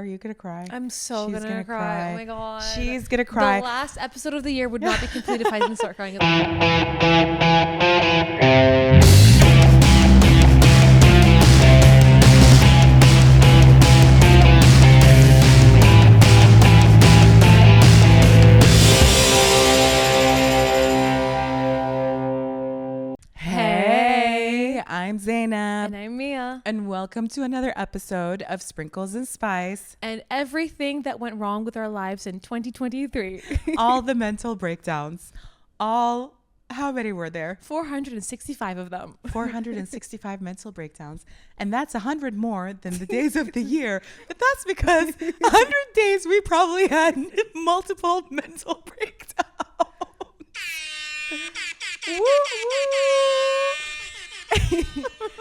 Are you gonna cry? I'm so She's gonna cry. Oh my god. She's gonna cry. The last episode of the year would not be complete if I didn't start crying. Hey, I'm Zainab. And I'm Mia. And welcome to another episode of Sprinkles and Spice. And everything that went wrong with our lives in 2023. All the mental breakdowns. How many were there? 465 of them. 465 mental breakdowns. And that's 100 more than the days of the year. But that's because 100 days we probably had multiple mental breakdowns. Woo, woo.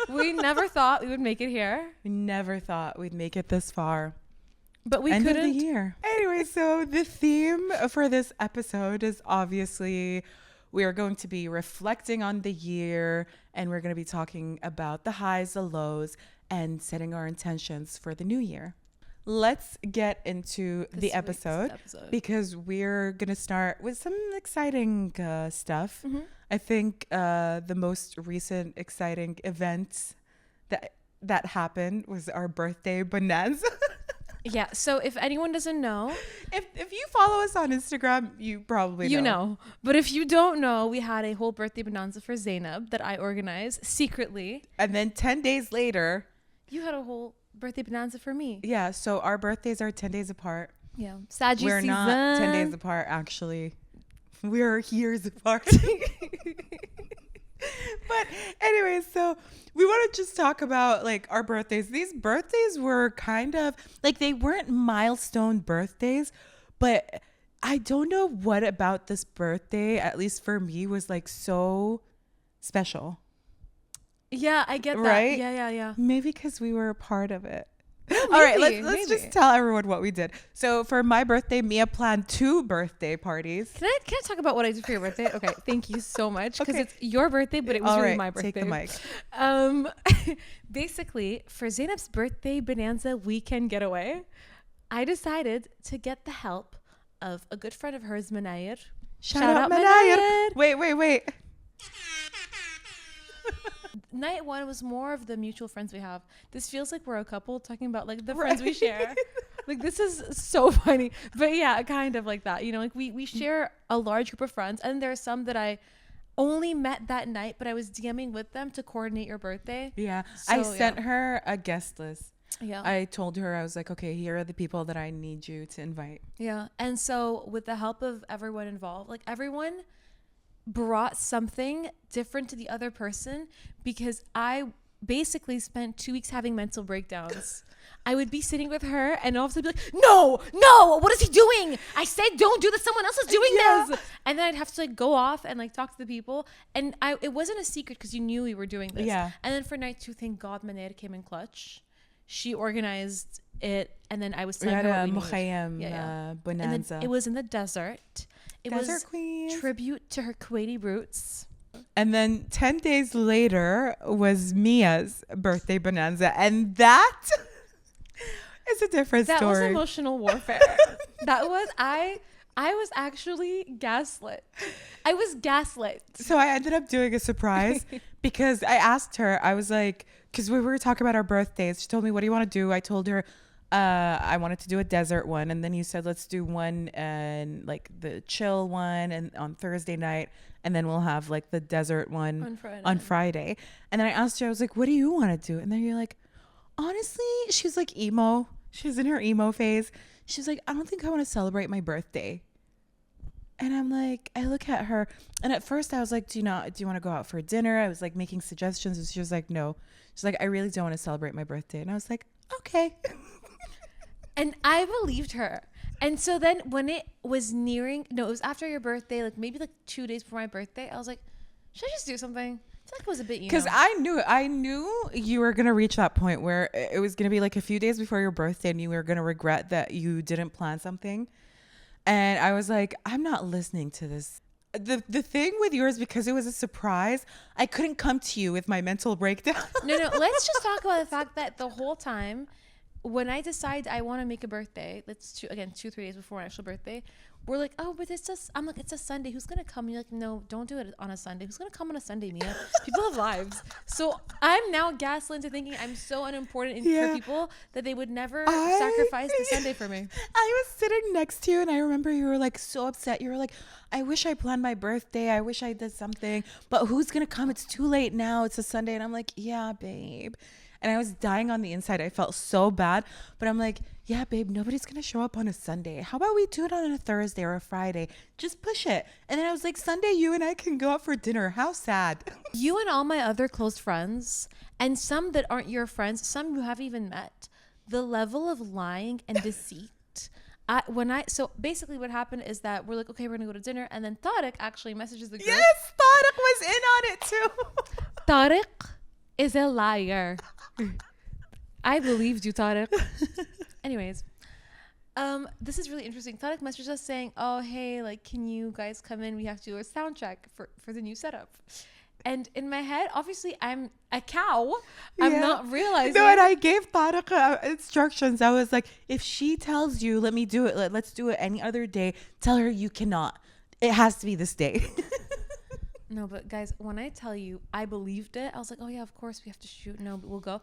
We never thought we would make it here. We never thought we'd make it this far. But we End couldn't. of the year. Anyway, so the theme for this episode is obviously we are going to be reflecting on the year, and we're going to be talking about the highs, the lows, and setting our intentions for the new year. Let's get into the episode because we're going to start with some exciting stuff. Mm-hmm. I think the most recent exciting event that happened was our birthday bonanza. Yeah. So if anyone doesn't know, if you follow us on Instagram, you probably know. But if you don't know, we had a whole birthday bonanza for Zainab that I organized secretly. And then 10 days later, you had a whole birthday bonanza for me. Yeah. So our birthdays are 10 days apart. Yeah. Saggy We're season. not 10 days apart, actually. We're years apart. But anyway, so we want to just talk about like our birthdays. These birthdays were kind of like, they weren't milestone birthdays, but I don't know what about this birthday, at least for me, was like so special. Yeah, I get that. Right? Yeah. Maybe because we were a part of it. Maybe, all right, let's just tell everyone what we did. So for my birthday, Mia planned 2 birthday parties. Can I talk about what I did for your birthday? Okay, thank you so much, because Okay. it's your birthday, but it was All really right, my birthday. take the mic. Basically, for Zainab's birthday bonanza weekend getaway, I decided to get the help of a good friend of hers, Manayir. Shout out Manayir. Wait. Night one was more of the mutual friends we have. This feels like we're a couple talking about like the friends we share. Like, this is so funny. But yeah, kind of like that. You know, like we share a large group of friends, and there are some that I only met that night, but I was DMing with them to coordinate your birthday. Yeah. So, I sent her a guest list. Yeah. I told her, I was like, okay, here are the people that I need you to invite. Yeah. And so with the help of everyone involved, like everyone brought something different to the other person, because I basically spent 2 weeks having mental breakdowns. I would be sitting with her and all of a sudden be like, no, what is he doing? I said don't do this, someone else is doing this. And then I'd have to like go off and like talk to the people, and it wasn't a secret because you knew we were doing this. Yeah. And then for night 2, thank God Manayir came in clutch. She organized it, and then I was telling her what we Mukhayyam bonanza. And then it was in the desert. It Desert was Queens. tribute to her Kuwaiti roots. And then 10 days later was Mia's birthday bonanza. And that is a different That story. was emotional warfare. I was actually gaslit. I was gaslit. So I ended up doing a surprise because I asked her, I was like, because we were talking about our birthdays. She told me, what do you want to do? I told her, I wanted to do a desert one. And then you said, let's do one and like the chill one and on Thursday night. And then we'll have like the desert one on Friday. And then I asked her, I was like, what do you want to do? And then you're like, honestly, she's like emo. She's in her emo phase. She's like, I don't think I want to celebrate my birthday. And I'm like, I look at her, and at first I was like, do you want to go out for dinner? I was like making suggestions, and she was like, no. She's like, I really don't want to celebrate my birthday. And I was like, okay. And I believed her. And so then when it was it was after your birthday, like maybe like 2 days before my birthday, I was like, should I just do something? It's like it was a bit, because I knew you were gonna reach that point where it was gonna be like a few days before your birthday, and you were gonna regret that you didn't plan something. And I was like, I'm not listening to this. The thing with yours, because it was a surprise, I couldn't come to you with my mental breakdown. No, let's just talk about the fact that the whole time when I decide I want to make a birthday, let's 2-3 days before my actual birthday, we're like, oh, but it's just, I'm like, it's a Sunday. Who's gonna come? And you're like, no, don't do it on a Sunday. Who's gonna come on a Sunday, Mia? People have lives. So I'm now gaslit into thinking I'm so unimportant for people that they would never sacrifice the Sunday for me. I was sitting next to you, and I remember you were like so upset. You were like, I wish I planned my birthday. I wish I did something, but who's gonna come? It's too late now. It's a Sunday. And I'm like, yeah, babe. And I was dying on the inside. I felt so bad, but I'm like, yeah, babe, nobody's going to show up on a Sunday. How about we do it on a Thursday or a Friday? Just push it. And then I was like, Sunday, you and I can go out for dinner. How sad. You and all my other close friends, and some that aren't your friends, some you haven't even met, the level of lying and deceit. So basically what happened is that we're like, okay, we're going to go to dinner. And then Tariq actually messages the group. Yes, Tariq was in on it too. Tariq is a liar. I believed you, Tariq. Anyways, this is really interesting. Tariq messaged us saying, oh, hey, like, can you guys come in? We have to do a sound check for the new setup. And in my head, obviously, I'm a cow. I'm not realizing. No, and I gave Tariq instructions. I was like, if she tells you, let me do it. Let's do it any other day. Tell her you cannot. It has to be this day. No, but guys, when I tell you, I believed it. I was like, oh yeah, of course we have to shoot. No, but we'll go.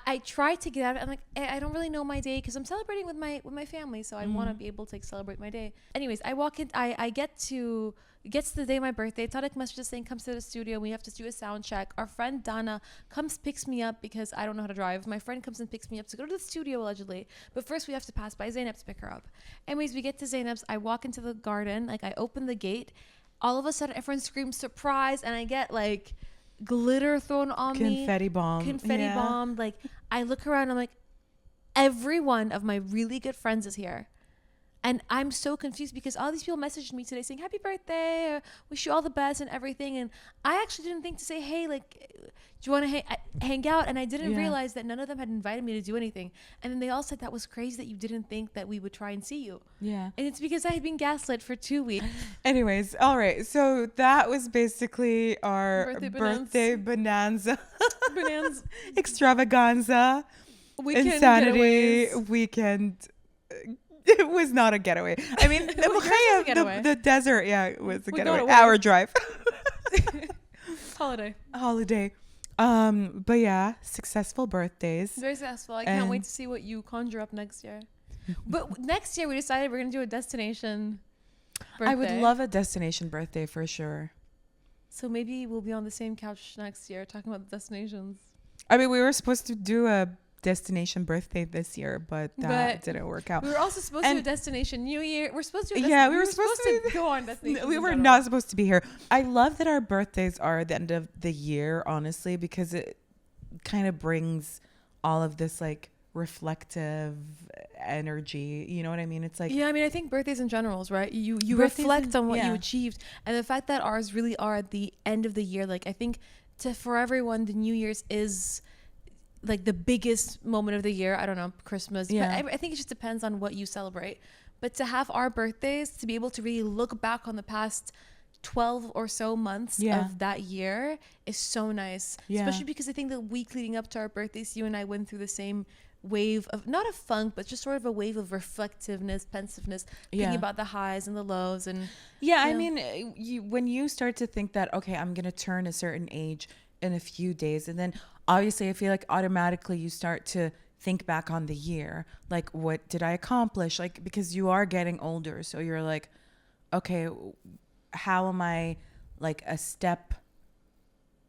I tried to get out of it. I'm like, I don't really know my day because I'm celebrating with my family, so I want to be able to like celebrate my day. Anyways, I walk in. I get to the day of my birthday. Tariq messages saying, come to the studio. We have to do a sound check. Our friend Dana comes, picks me up because I don't know how to drive. My friend comes and picks me up to go to the studio allegedly. But first we have to pass by Zainab's to pick her up. Anyways, we get to Zainab's. I walk into the garden. Like I open the gate. All of a sudden, everyone screams surprise, and I get like glitter thrown on me. Confetti bomb. Like I look around, I'm like, every one of my really good friends is here. And I'm so confused because all these people messaged me today saying happy birthday, or wish you all the best and everything. And I actually didn't think to say, hey, like, do you want to hang out? And I didn't realize that none of them had invited me to do anything. And then they all said that was crazy that you didn't think that we would try and see you. Yeah. And it's because I had been gaslit for 2 weeks. Anyways, all right. So that was basically our birthday bonanza. Extravaganza. Insanity. Weekend. It was not a getaway. I mean, the desert, it was a getaway. Hour drive. Holiday. But yeah, successful birthdays. Very successful. I can't wait to see what you conjure up next year. But next year we decided we're going to do a destination birthday. I would love a destination birthday for sure. So maybe we'll be on the same couch next year talking about the destinations. I mean, we were supposed to do a destination birthday this year, but that didn't work out. We were also supposed to do a destination New Year. We're supposed to do we were supposed to go on destination. We were not supposed to be here. I love that our birthdays are at the end of the year, honestly, because it kind of brings all of this like reflective energy. You know what I mean? It's like, I mean, I think birthdays in general is right. You reflect on what you achieved, and the fact that ours really are at the end of the year. Like I think for everyone, the New Year's is like the biggest moment of the year. I don't know, Christmas. Yeah. But I think it just depends on what you celebrate. But to have our birthdays, to be able to really look back on the past 12 or so months of that year is so nice. Especially because I think the week leading up to our birthdays, you and I went through the same wave of, not a funk, but just sort of a wave of reflectiveness, pensiveness, thinking about the highs and the lows. And I mean, when you start to think that, okay, I'm going to turn a certain age in a few days, and then obviously I feel like automatically you start to think back on the year, like what did I accomplish, like because you are getting older, so you're like, okay, how am I like a step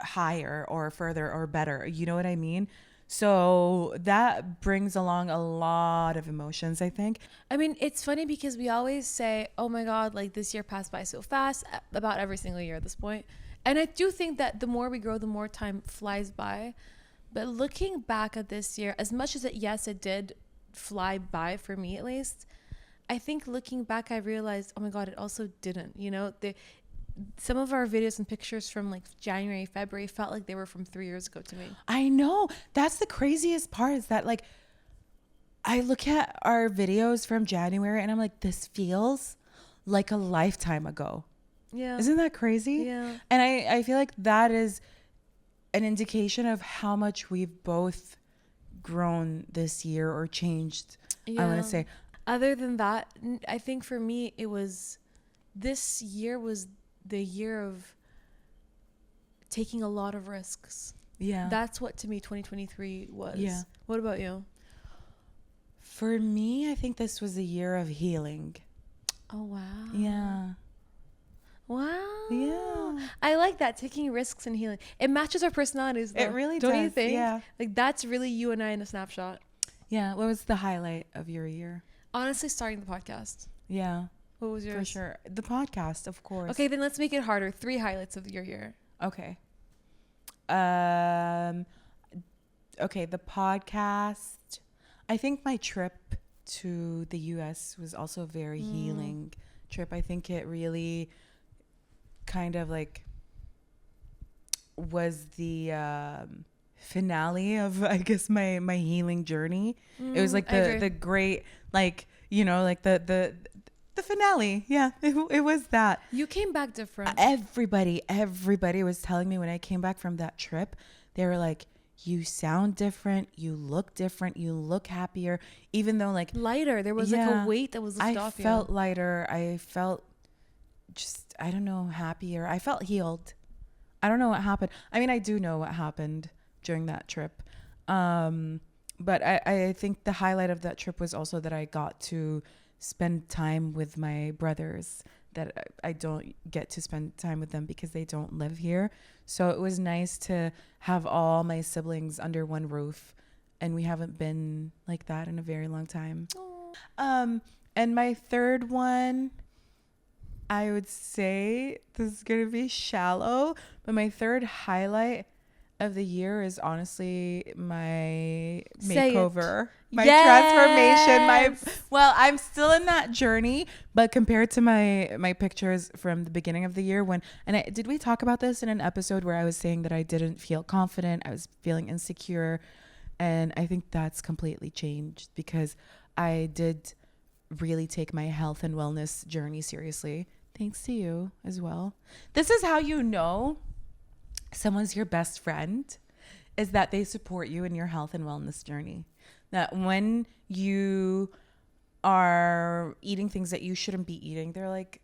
higher or further or better, you know what I mean? So that brings along a lot of emotions, I think. I mean, it's funny because we always say, oh my God, like this year passed by so fast, about every single year at this point. And I do think that the more we grow, the more time flies by. But looking back at this year, as much as it did fly by for me at least, I think looking back, I realized, oh my God, it also didn't. You know, some of our videos and pictures from like January, February felt like they were from 3 years ago to me. I know. That's the craziest part, is that like I look at our videos from January and I'm like, this feels like a lifetime ago. Yeah. Isn't that crazy? Yeah. And I feel like that is an indication of how much we've both grown this year or changed, I want to say. Other than that, I think for me, this year was the year of taking a lot of risks. Yeah. That's what to me 2023 was. Yeah. What about you? For me, I think this was a year of healing. Oh, wow. Yeah. Wow. Yeah. I like that, taking risks and healing. It matches our personalities, though. It really Don't does. you think? Yeah. Like, that's really you and I in a snapshot. Yeah. What was the highlight of your year? Honestly, starting the podcast. Yeah. What was yours? For sure. The podcast, of course. Okay, then let's make it harder. 3 highlights of your year. Okay. Okay, the podcast. I think my trip to the US was also a very healing trip. I think it really kind of like was the finale of, I guess, my healing journey. It was like the great, like, you know, like the finale. Yeah, it was that. You came back different. Everybody was telling me when I came back from that trip, they were like, you sound different, you look different, you look happier, even though like lighter. There was like a weight that was lifted off you. I felt lighter. I felt just, I don't know, happier. I felt healed. I don't know what happened. I mean, I do know what happened during that trip. But I think the highlight of that trip was also that I got to spend time with my brothers, that I don't get to spend time with them because they don't live here. So it was nice to have all my siblings under one roof, and we haven't been like that in a very long time. And my third one, I would say, this is going to be shallow, but my third highlight of the year is honestly my makeover, my transformation. Well, I'm still in that journey, but compared to my pictures from the beginning of the year, did we talk about this in an episode where I was saying that I didn't feel confident, I was feeling insecure, and I think that's completely changed because I did really take my health and wellness journey seriously, thanks to you as well. This is how you know someone's your best friend, is that they support you in your health and wellness journey. That when you are eating things that you shouldn't be eating, they're like,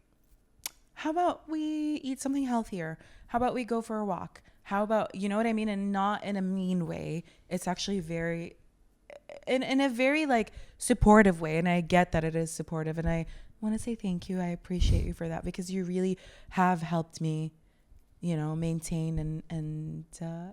how about we eat something healthier? How about we go for a walk? How about, you know what I mean? And not in a mean way. It's actually very, in a very like supportive way. And I get that it is supportive. And I want to say thank you. I appreciate you for that, because you really have helped me, you know, maintain and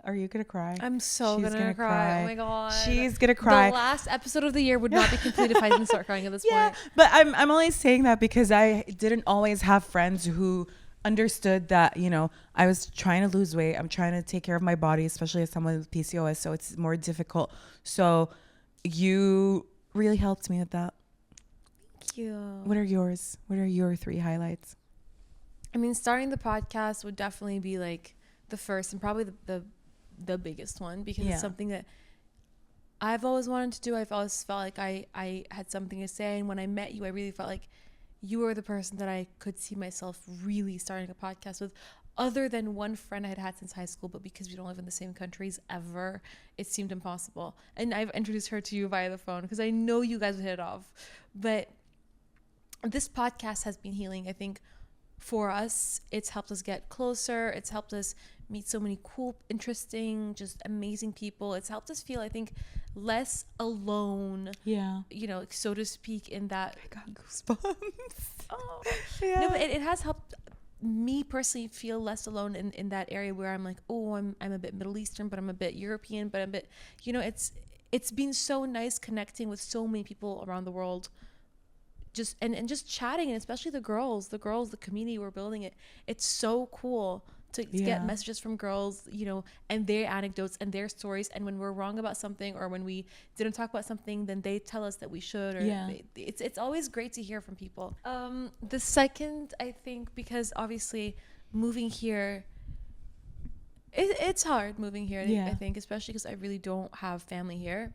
are you gonna cry? I'm so gonna cry. Oh my god, she's gonna cry. The last episode of the year would not be complete if I didn't start crying at this point. But I'm only saying that because I didn't always have friends who understood that, you know, I was trying to lose weight. I'm trying to take care of my body, especially as someone with PCOS, so it's more difficult. So you really helped me with that. Thank you. What are yours? What are your 3 highlights? I mean, starting the podcast would definitely be like the first and probably the biggest one, because it's something that I've always wanted to do. I've always felt like I had something to say. And when I met you, I really felt like you were the person that I could see myself really starting a podcast with, other than one friend I had since high school. But because we don't live in the same countries ever, it seemed impossible. And I've introduced her to you via the phone because I know you guys would hit it off. But this podcast has been healing, I think. For us, it's helped us get closer. It's helped us meet so many cool, interesting, just amazing people. It's helped us feel, I think, less alone. Yeah. You know, so to speak, in that. I got goosebumps. Oh. Yeah. No, but it has helped me personally feel less alone in that area where I'm like, oh, I'm a bit Middle Eastern, but I'm a bit European, but I'm a bit, you know, it's been so nice connecting with so many people around the world. Just and just chatting, and especially the community we're building, it's so cool to get messages from girls, you know, and their anecdotes and their stories. And when we're wrong about something, or when we didn't talk about something, then they tell us that we should. Or it's always great to hear from people. The second, I think, because obviously moving here, it's hard moving here. I think, especially because I really don't have family here.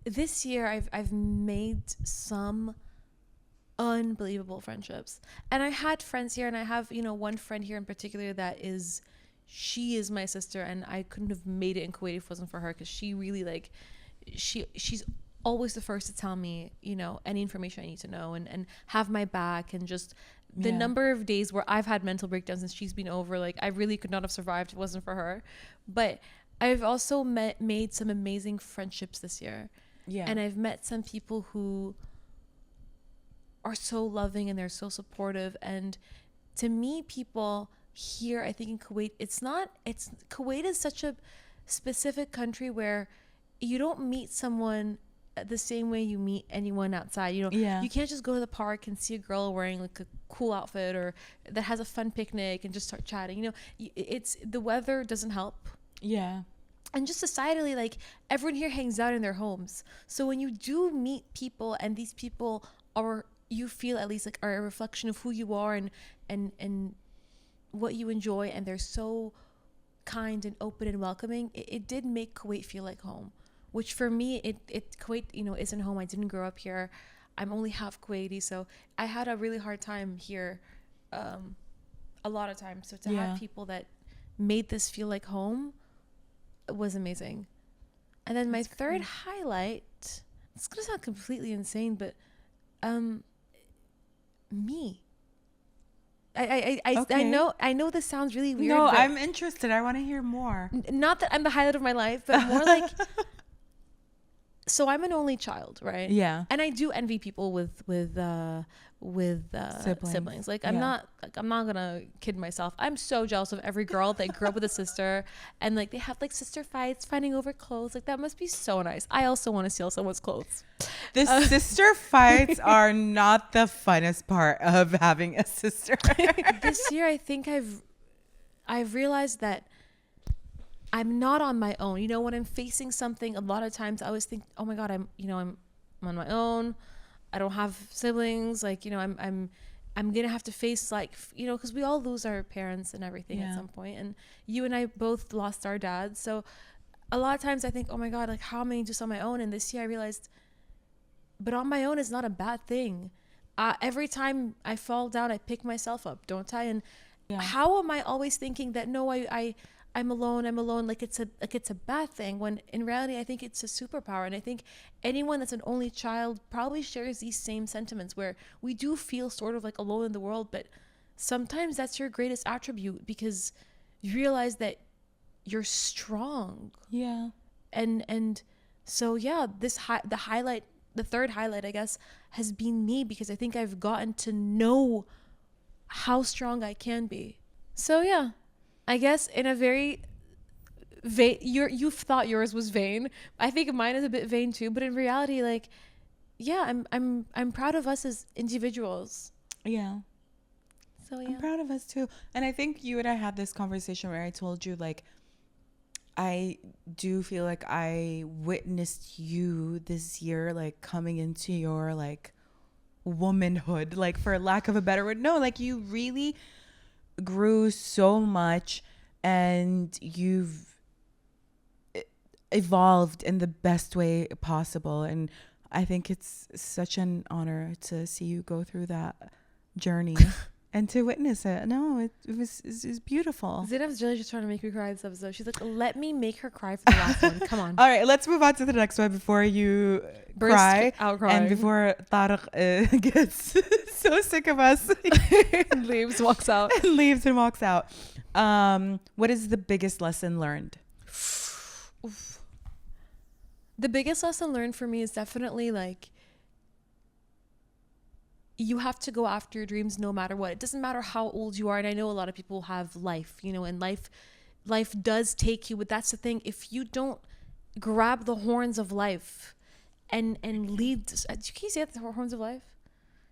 This year I've made some unbelievable friendships, and I had friends here, and I have, you know, one friend here in particular that is she is my sister, and I couldn't have made it in Kuwait if it wasn't for her, because she really like she's always the first to tell me, you know, any information I need to know, and have my back. And just the Yeah. number of days where I've had mental breakdowns and she's been over, like I really could not have survived if it wasn't for her. But I've also made some amazing friendships this year. Yeah. And I've met some people who are so loving and they're so supportive. And to me, people here, I think in Kuwait, Kuwait is such a specific country where you don't meet someone the same way you meet anyone outside. You know, Yeah. you can't just go to the park and see a girl wearing like a cool outfit or that has a fun picnic and just start chatting. You know, it's the weather doesn't help. Yeah. And just societally, like everyone here hangs out in their homes. So when you do meet people, and these people are, you feel at least like are a reflection of who you are and what you enjoy, and they're so kind and open and welcoming, it did make Kuwait feel like home. Which for me, it Kuwait, you know, isn't home. I didn't grow up here. I'm only half Kuwaiti, so I had a really hard time here, a lot of times. So to Yeah. have people that made this feel like home was amazing. And then my third highlight, it's gonna sound completely insane, but me. I Okay. know this sounds really weird. No, but I'm interested. I want to hear more. not that I'm the highlight of my life, but more like, so I'm an only child, right? Yeah. And I do envy people with siblings. Like I'm Yeah. not gonna kid myself. I'm so jealous of every girl that grew up with a sister, and like they have like sister fights, fighting over clothes. Like that must be so nice. I also want to steal someone's clothes. The sister fights are not the funnest part of having a sister. This year, I think I've realized that I'm not on my own. You know, when I'm facing something, a lot of times I always think, oh my God, I'm on my own. I don't have siblings. Like, you know, I'm going to have to face, like, you know, cause we all lose our parents and everything at some point. And you and I both lost our dads. So a lot of times I think, oh my God, like how am I going to do this on my own? And this year I realized, but on my own is not a bad thing. Every time I fall down, I pick myself up, don't I? And how am I always thinking that, no, I'm alone, like it's a bad thing, when in reality I think it's a superpower. And I think anyone that's an only child probably shares these same sentiments, where we do feel sort of like alone in the world, but sometimes that's your greatest attribute, because you realize that you're strong. Yeah. And so yeah, the third highlight, I guess, has been me, because I think I've gotten to know how strong I can be. So yeah, I guess in a very you've thought yours was vain. I think mine is a bit vain too, but in reality, like, yeah, I'm proud of us as individuals. Yeah. So yeah, I'm proud of us too. And I think you and I had this conversation where I told you, like, I do feel like I witnessed you this year, like coming into your like womanhood, like for lack of a better word. No, like you really grew so much, and you've evolved in the best way possible. And I think it's such an honor to see you go through that journey and to witness it. No, it was beautiful. Zainab's really just trying to make me cry this episode. She's like, let me make her cry for the last one. Come on. All right, let's move on to the next one before you cry out crying. and before Tariq gets so sick of us and leaves, walks out. and leaves and walks out. What is the biggest lesson learned? Oof. The biggest lesson learned for me is definitely like, you have to go after your dreams no matter what. It doesn't matter how old you are. And I know a lot of people have life, you know, and life does take you. But that's the thing. If you don't grab the horns of life and lead, can you say that, the horns of life?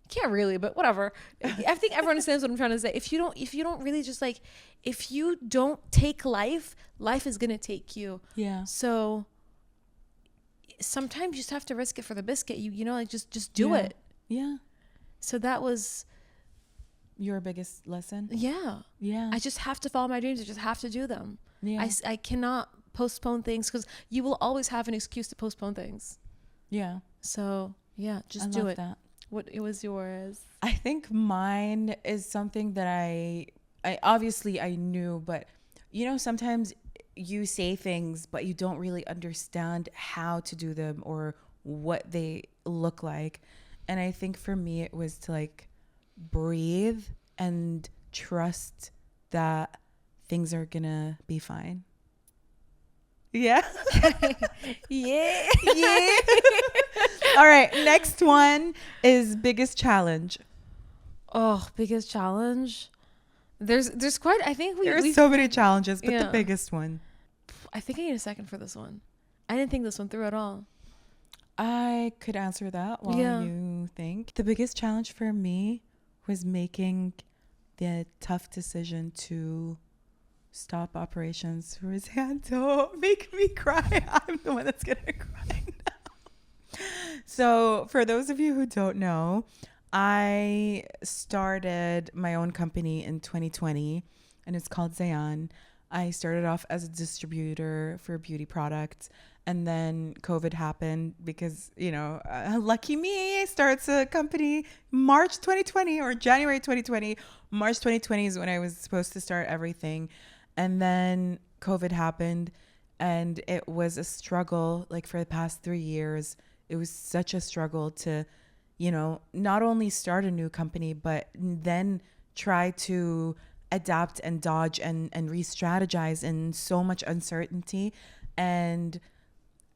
Can't really, but whatever. I think everyone understands what I'm trying to say. If you don't really just like, if you don't take life is going to take you. Yeah. So sometimes you just have to risk it for the biscuit. You know, like just do it. Yeah. So that was Your biggest lesson? yeah. Yeah. I just have to follow my dreams. I just have to do them. Yeah. I cannot postpone things, because you will always have an excuse to postpone things. Yeah. So yeah, just I do love it. that. What it was yours? I think mine is something that I obviously I knew, but you know, sometimes you say things, but you don't really understand how to do them or what they look like. And I think for me, it was to like breathe and trust that things are gonna be fine. Yeah. Yeah. Yeah. All right. Next one is biggest challenge. Oh, biggest challenge. There's quite. I think There are we. so many challenges, but the Yeah. biggest one. I think I need a second for this one. I didn't think this one through at all. I could answer that while Yeah. you think. The biggest challenge for me was making the tough decision to stop operations for Roseanne. Don't make me cry. I'm the one that's going to cry now. So, for those of you who don't know, I started my own company in 2020 and it's called Zayan. I started off as a distributor for beauty products. And then COVID happened because, you know, lucky me, starts a company March 2020 or January 2020. March 2020 is when I was supposed to start everything. And then COVID happened and it was a struggle. Like for the past 3 years, it was such a struggle to, you know, not only start a new company, but then try to adapt and dodge and re-strategize in so much uncertainty. And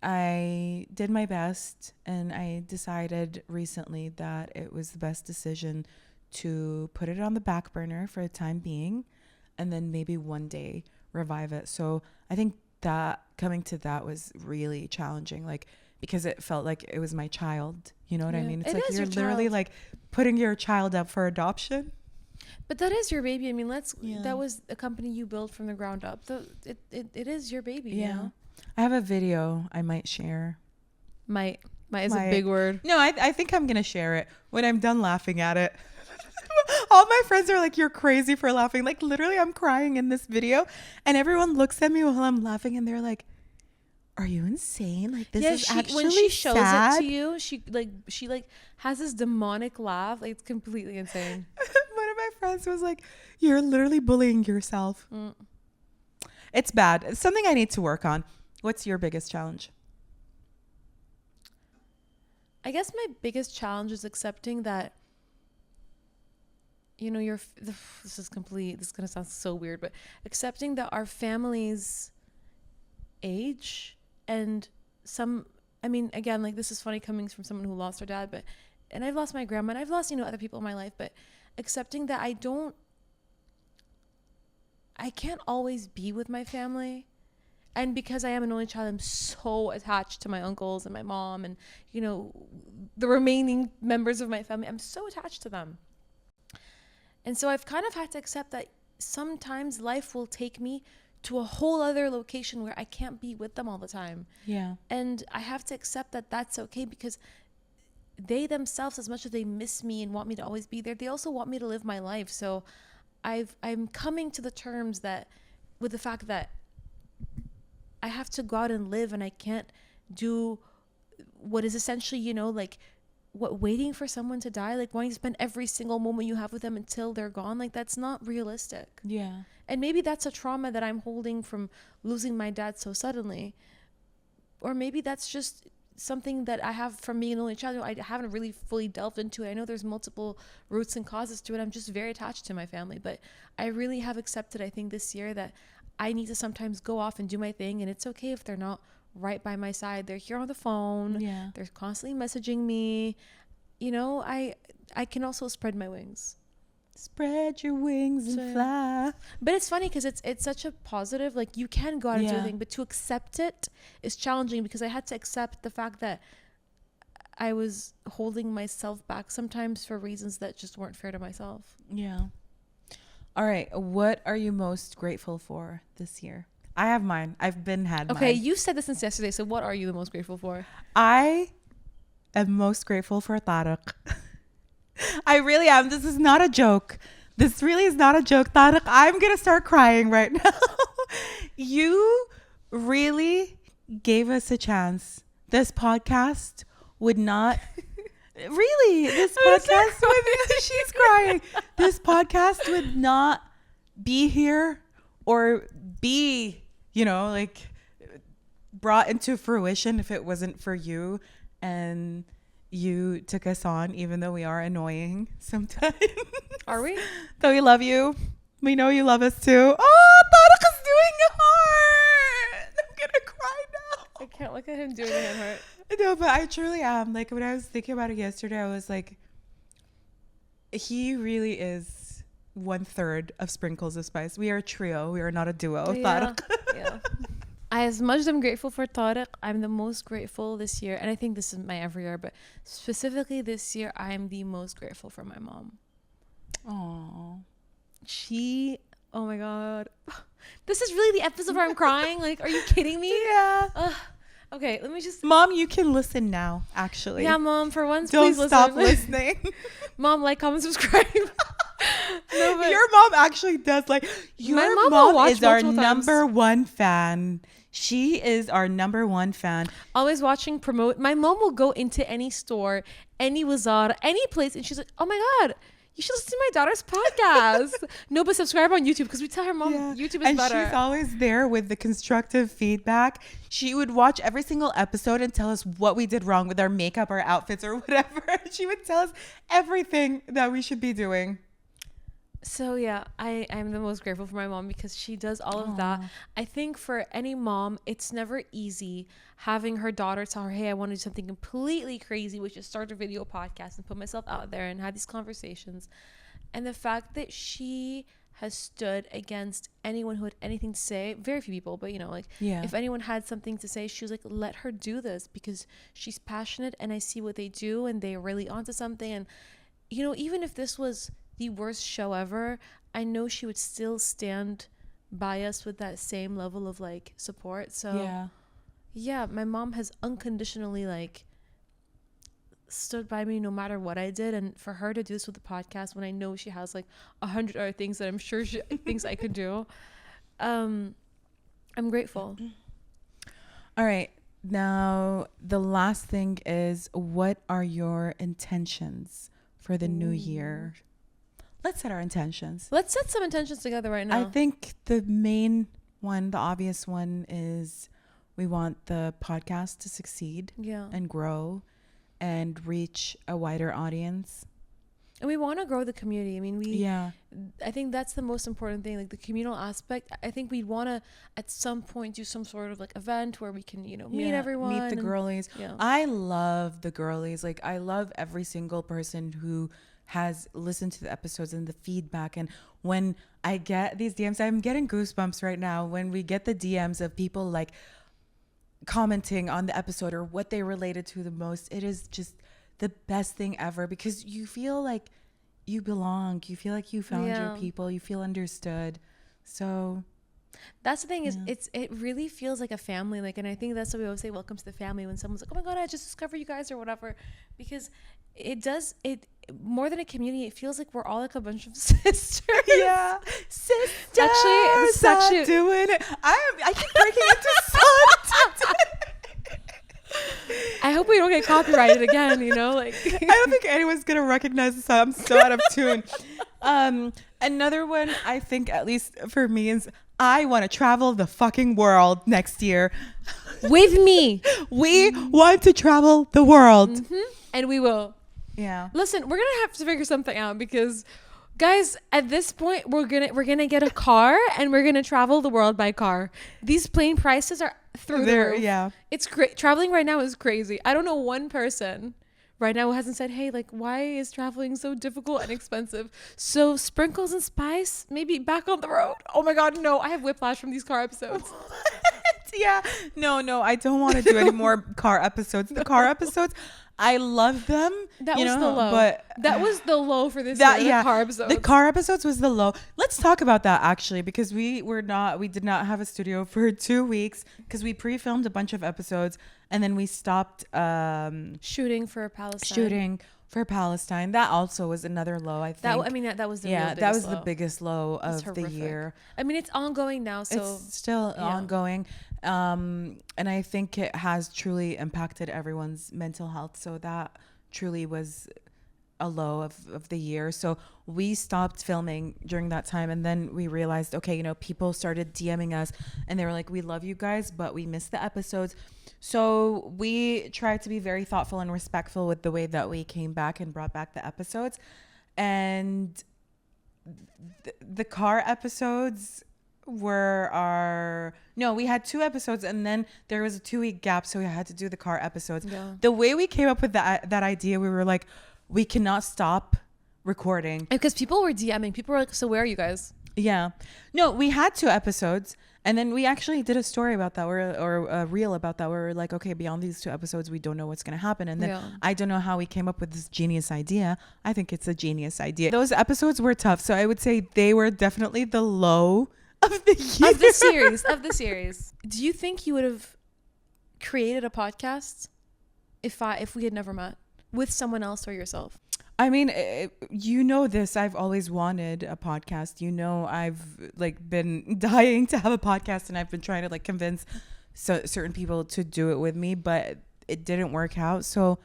I did my best, and I decided recently that it was the best decision to put it on the back burner for the time being and then maybe one day revive it. So I think that coming to that was really challenging, like because it felt like it was my child. You know what I Yeah. mean? It's It like is you're your literally child. like putting your child up for adoption. But that is your baby. I mean, Yeah. that was a company you built from the ground up. It is your baby. You know? I have a video I might share. Might is a Might. big word. No, I think I'm going to share it when I'm done laughing at it. All my friends are like, you're crazy for laughing. Like, literally, I'm crying in this video. And everyone looks at me while I'm laughing and they're like, are you insane? Like, this is actually when she shows sad. it to you, she has this demonic laugh. Like, it's completely insane. One of my friends was like, you're literally bullying yourself. It's bad. It's something I need to work on. What's your biggest challenge? I guess my biggest challenge is accepting that, you know, this is going to sound so weird, but accepting that our families age and I mean, again, like this is funny coming from someone who lost their dad, and I've lost my grandma and I've lost, you know, other people in my life, but accepting that I can't always be with my family. And because I am an only child, I'm so attached to my uncles and my mom and, you know, the remaining members of my family. I'm so attached to them. And so I've kind of had to accept that sometimes life will take me to a whole other location where I can't be with them all the time. Yeah. And I have to accept that that's okay because they themselves, as much as they miss me and want me to always be there, they also want me to live my life. So I'm coming to the terms that with the fact that I have to go out and live and I can't do what is essentially, you know, like waiting for someone to die, like wanting to spend every single moment you have with them until they're gone. Like that's not realistic. Yeah. And maybe that's a trauma that I'm holding from losing my dad so suddenly. Or maybe that's just something that I have from being an only child. I haven't really fully delved into it. I know there's multiple roots and causes to it. I'm just very attached to my family. But I really have accepted, I think, this year that I need to sometimes go off and do my thing. And it's okay if they're not right by my side. They're here on the phone. Yeah. They're constantly messaging me. You know, I can also spread my wings. Spread your wings and fly. But it's funny because it's such a positive, like you can go out and do a thing, but to accept it is challenging because I had to accept the fact that I was holding myself back sometimes for reasons that just weren't fair to myself. Yeah. All right. What are you most grateful for this year? I have mine. I've had Okay, mine. you said this since yesterday. So what are you the most grateful for? I am most grateful for Tariq. I really am. This is not a joke. This really is not a joke. Tariq, I'm going to start crying right now. You really gave us a chance. This podcast would not... Really, this podcast would... She's crying. This podcast would not be here or be, like brought into fruition if it wasn't for you. And you took us on, even though we are annoying sometimes. Are we? Though we love you. We know you love us too. Oh, Tariq is doing a heart. I'm going to cry now. I can't look at him doing it hurt. No, but I truly am. Like, when I was thinking about it yesterday, I was like, he really is 1/3 of Sprinkles of Spice. We are a trio. We are not a duo. Yeah. Yeah. As much as I'm grateful for Tariq, I'm the most grateful this year. And I think this is my every year, but specifically this year, I am the most grateful for my mom. Oh. Oh my God. This is really the episode where I'm crying. Like, are you kidding me? Yeah. Okay, let me just. Mom, you can listen now, actually. Yeah, Mom, for once, Don't please stop listen. listening. Mom, like, comment, subscribe. No, but Your mom actually does. Like, your My mom will mom watch is our multiple times. number one fan. She is our number one fan. always watching promote. My mom will go into any store, any Wazar, any place, and she's like, "Oh my God, you should listen to my daughter's podcast." No, but subscribe on YouTube because we tell her mom YouTube is And better. she's always there with the constructive feedback. She would watch every single episode and tell us what we did wrong with our makeup, our outfits, or whatever. She would tell us everything that we should be doing. So yeah, I'm the most grateful for my mom because she does all of that. I think for any mom, it's never easy having her daughter tell her, "Hey, I want to do something completely crazy, which is start a video podcast and put myself out there and have these conversations." And the fact that she has stood against anyone who had anything to say, very few people, but if anyone had something to say, she was like, "Let her do this because she's passionate and I see what they do and they're really onto something." And even if this was the worst show ever, I know she would still stand by us with that same level of like support. So yeah, my mom has unconditionally like stood by me no matter what I did, and for her to do this with the podcast when I know she has like 100 other things that I'm sure she thinks I could do, I'm grateful. All right. Now, the last thing is, what are your intentions for the new year? Let's set our intentions. Let's set some intentions together right now. I think the main one, the obvious one, is we want the podcast to succeed and grow and reach a wider audience. And we want to grow the community. I mean, I think that's the most important thing, like the communal aspect. I think we'd want to, at some point, do some sort of like event where we can, meet everyone. Meet the girlies. Yeah. I love the girlies. Like, I love every single person who has listened to the episodes and the feedback. And when I get these DMs, I'm getting goosebumps right now. When we get the DMs of people like commenting on the episode or what they related to the most, it is just the best thing ever, because you feel like you belong. You feel like you found your people. You feel understood. So that's the thing is it really feels like a family. Like, and I think that's what we always say, welcome to the family, when someone's like, "Oh my God, I just discovered you guys," or whatever, because it more than a community, it feels like we're all like a bunch of sisters. Yeah, sisters. Actually, doing it. I keep breaking into song. I hope we don't get copyrighted again. Like I don't think anyone's gonna recognize the song. I'm so out of tune. Another one, I think, at least for me, is I want to travel the fucking world next year. With me. We want to travel the world. And we will. Yeah. Listen, we're gonna have to figure something out, because guys, at this point, we're gonna get a car and we're gonna travel the world by car. These plane prices are through the roof. Yeah. It's great. Traveling right now is crazy. I don't know one person right now who hasn't said, "Hey, like, why is traveling so difficult and expensive?" So Sprinkles and Spice, maybe back on the road. Oh my God, no, I have whiplash from these car episodes. Yeah. No, I don't want to do any more car episodes. The car episodes, I love them. That was the low. But that was the low for this year. The car episodes. The car episodes was the low. Let's talk about that, actually, because we did not have a studio for 2 weeks because we pre-filmed a bunch of episodes and then we stopped shooting for Palestine. That also was another low, I think. That was the that was the biggest low of the year. I mean, it's ongoing now, so it's still ongoing. And I think it has truly impacted everyone's mental health. So that truly was a low of the year. So we stopped filming during that time. And then we realized, okay, you know, people started DMing us and they were like, we love you guys, but we missed the episodes. So we tried to be very thoughtful and respectful with the way that we came back and brought back the episodes. And the car episodes were our no, we had 2 episodes and then there was a 2-week gap, so we had to do the car episodes. Yeah. The way we came up with that idea, we were like, we cannot stop recording. Because people were DMing. People were like, so where are you guys? Yeah. No, we had 2 episodes and then we actually did a story about that or a reel about that where we're like, okay, beyond these 2 episodes, we don't know what's going to happen. And then Yeah. I don't know how we came up with this genius idea. I think it's a genius idea. Those episodes were tough. So I would say they were definitely the low of the year. Of the series. Do you think you would have created a podcast if we had never met with someone else or yourself? I mean, you know this. I've always wanted a podcast. You know, I've like been dying to have a podcast, and I've been trying to like convince certain people to do it with me, but it didn't work out. So,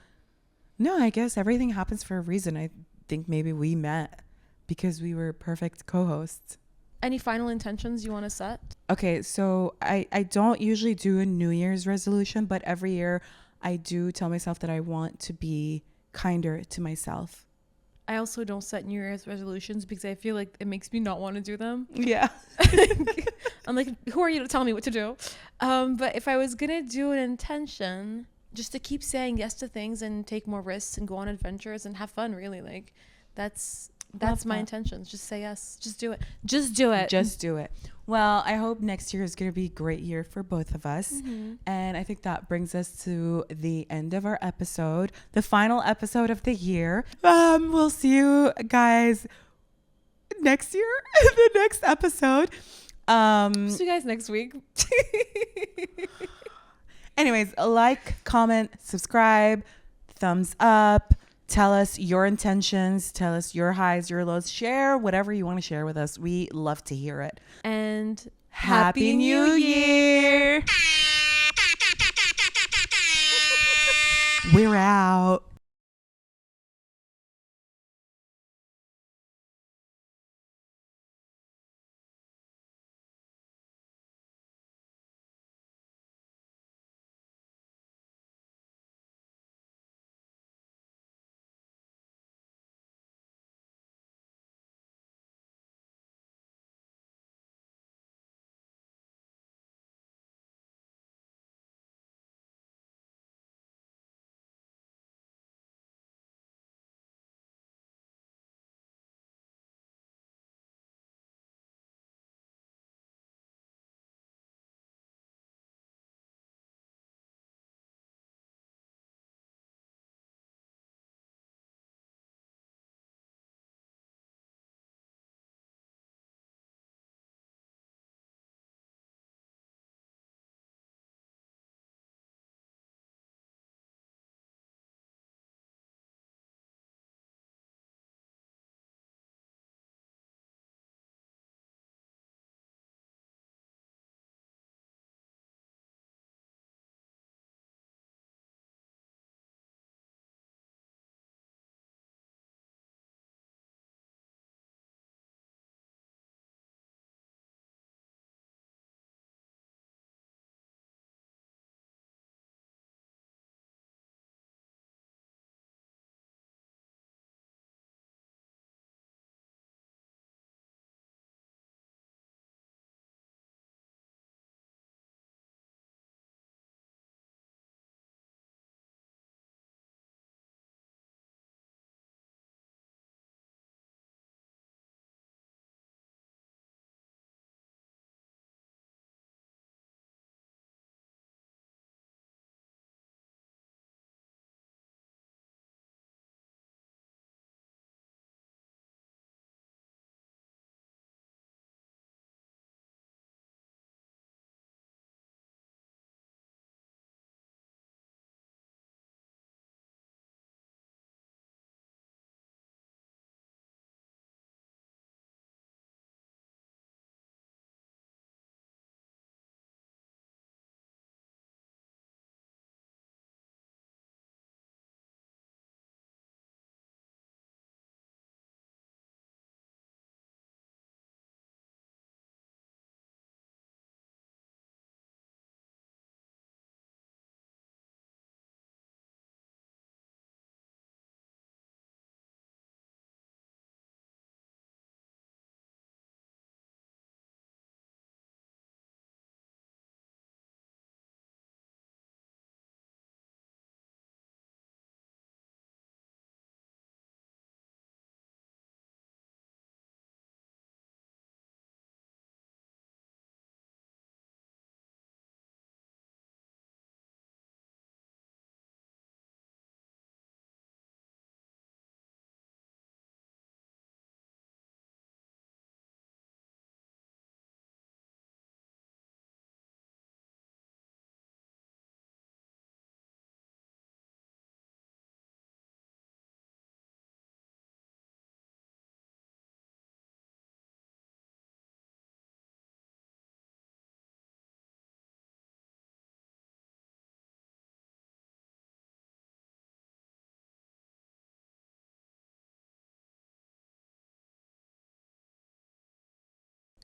no, I guess everything happens for a reason. I think maybe we met because we were perfect co-hosts. Any final intentions you want to set? Okay, so I don't usually do a New Year's resolution, but every year I do tell myself that I want to be kinder to myself. I also don't set New Year's resolutions because I feel like it makes me not want to do them. Yeah. I'm like, who are you to tell me what to do? But if I was going to do an intention, just to keep saying yes to things and take more risks and go on adventures and have fun, really, like that's my intentions. Just say yes. Just do it. Just do it. Just do it. Well, I hope next year is going to be a great year for both of us. Mm-hmm. And I think that brings us to the end of our episode, the final episode of the year. We'll see you guys next year in the next episode. See you guys next week. Anyways, like, comment, subscribe, thumbs up. Tell us your intentions. Tell us your highs, your lows. Share whatever you want to share with us. We love to hear it. And Happy New Year. We're out.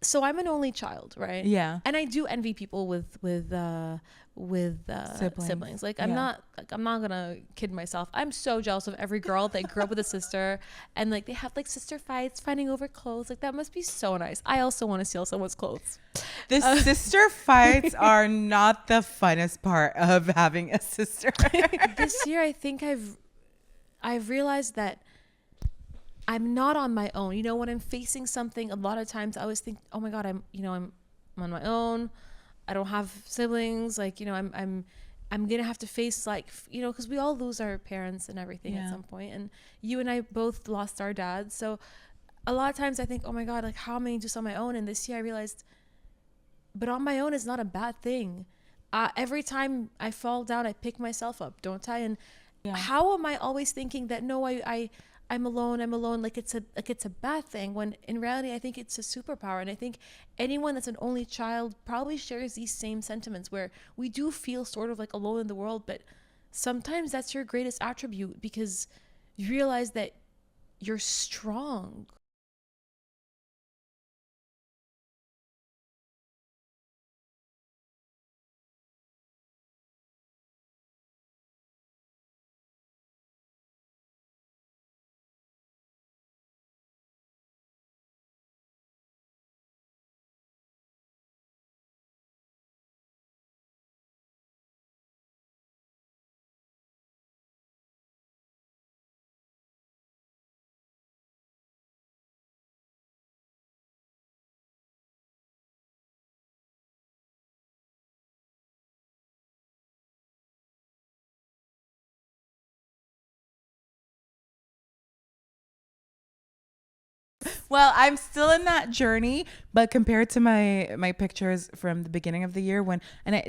So I'm an only child, right? Yeah. And I do envy people with siblings. Like I'm not gonna kid myself. I'm so jealous of every girl that grew up with a sister, and like they have like sister fights, fighting over clothes. Like that must be so nice. I also want to steal someone's clothes. The sister fights are not the funnest part of having a sister. This year, I think I've realized that I'm not on my own. You know, when I'm facing something, a lot of times I always think, oh my God, I'm on my own. I don't have siblings. Like, you know, I'm going to have to face like, you know, cause we all lose our parents and everything at some point. And you and I both lost our dads. So a lot of times I think, oh my God, like how am I going to do this on my own? And this year I realized, but on my own is not a bad thing. Every time I fall down, I pick myself up, don't I? And how am I always thinking that no, I'm alone, like it's a bad thing, when in reality I think it's a superpower. And I think anyone that's an only child probably shares these same sentiments, where we do feel sort of like alone in the world, but sometimes that's your greatest attribute, because you realize that you're strong. Well, I'm still in that journey, but compared to my pictures from the beginning of the year,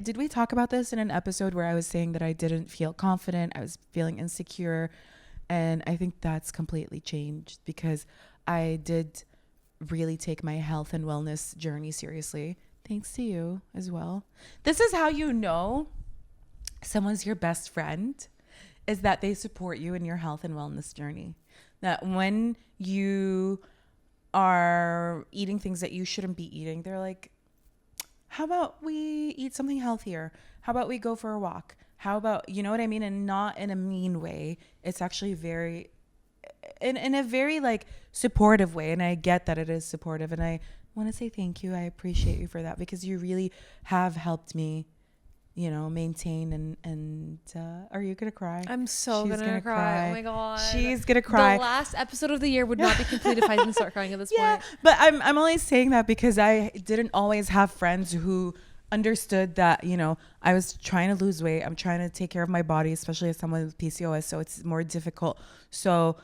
did we talk about this in an episode where I was saying that I didn't feel confident, I was feeling insecure, and I think that's completely changed because I did really take my health and wellness journey seriously. Thanks to you as well. This is how you know someone's your best friend, is that they support you in your health and wellness journey. That when you are eating things that you shouldn't be eating, they're like, how about we eat something healthier? How about we go for a walk? How about, you know what I mean? And not in a mean way. It's actually very, in a very like supportive way. And I get that it is supportive. And I want to say thank you. I appreciate you for that, because you really have helped me, you know, maintain and are you gonna cry? I'm so gonna cry. Oh my God. She's gonna cry. The last episode of the year would not be complete if I didn't start crying at this point. But I'm only saying that because I didn't always have friends who understood that, you know, I was trying to lose weight. I'm trying to take care of my body, especially as someone with PCOS, so it's more difficult. So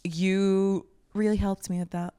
you really helped me with that.